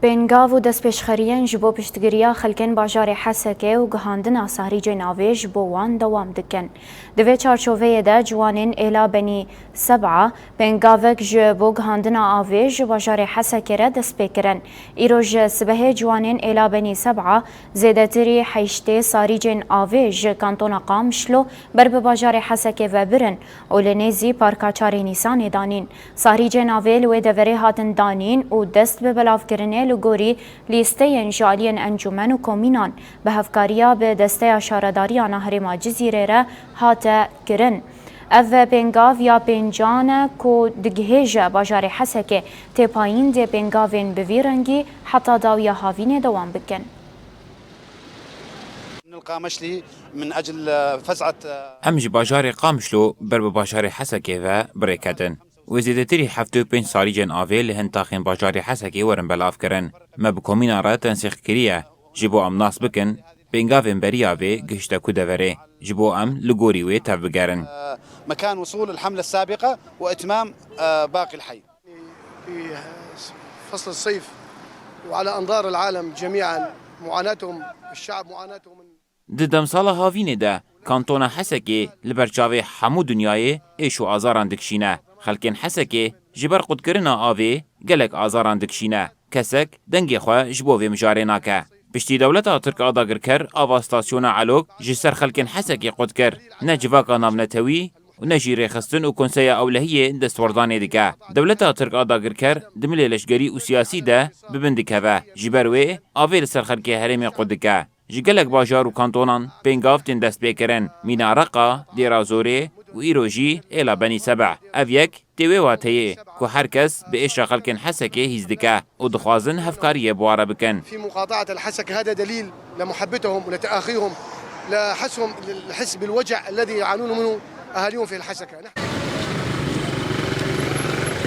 بینگاو و دست پیشخریان جبو پشتگیریا خلکن باجار حسکه و گهاندنا سهریج ناویج بو وان دوام دکن. دوی چارچوبه ده جوانین ایلا بنی سبعه بینگاوک جبو گهاندنا آویج باجار حسکه را دست پیکرن. ایروج سبه جوانین ایلا بنی سبعه زیدتری حیشته سهریج آویج کانتون قامشلو بر به باجار حسکه و برن و لنیزی پارکاچاری نیسان دانین. سهریج ناویل و دوره هاتن دانین و دست به بلاف کرنه لگوری لیسته جالین انجمن و کومینان به هفکاریا به دسته شارداری نهر جزیره را هات کرن. او بینگاو یا بینجان کو دگهیجه باجار حسکه تپاین ده بینگاوین بویرنگی حتی داویا هاوین دوام بکن. القامشلي من اجل فزعه امج باجار قامشلو بر باجار حسکه و برکتن و زیدتری 75 سالی جن آویل هنتاخین باجار حسکی ورن بلاف کرن ما بکومینا را تنسیخ کریه جبو ام ناس بکن بینگاوین بریاوی گشتا کودوره جبو ام لگوری وی تفبگرن مكان وصول الحملة السابقة وإتمام باقي الحي. في فصل الصيف وعلى أنظار العالم جميعا معاناتهم الشعب معاناتهم ددم سالا هاوینه ده کانتونا حسکی لبرچاوی همو دنیای ایشو آزاران دکشینه خلکن حسکی جبر قدکرنا آوی گلک آزاران دکشینه کسک دنگی خواه جبووی مجاره ناکه پشتی دولتا ترک آداگر کر آوا ستاسیون علوک جسر خلکن حسکی قدکر نه جواکا نامنتوی و نجی خستن و کنسای اولهیه دستوردانه دیگه دولتا ترک آداگر کر دملی لشگری و سیاسی ده ببندکه و جبروی آوی لسر خلکی هرمی قدکه جگلک باجار و کانتونان بینگافتین دست بیکرن مینارقا دیرازوره و ایروژی ایلا بنی سبع او یک تیوی واتهیه که هر کس به ایش خلکن حسکه هیزدکه و دخوازن هفکاریه بواره بکن في مقاطعة الحسكة. هذا دليل لمحبتهم ولتآخيهم لحس بالوجع الذي يعانون منه أهاليهم في الحسكة.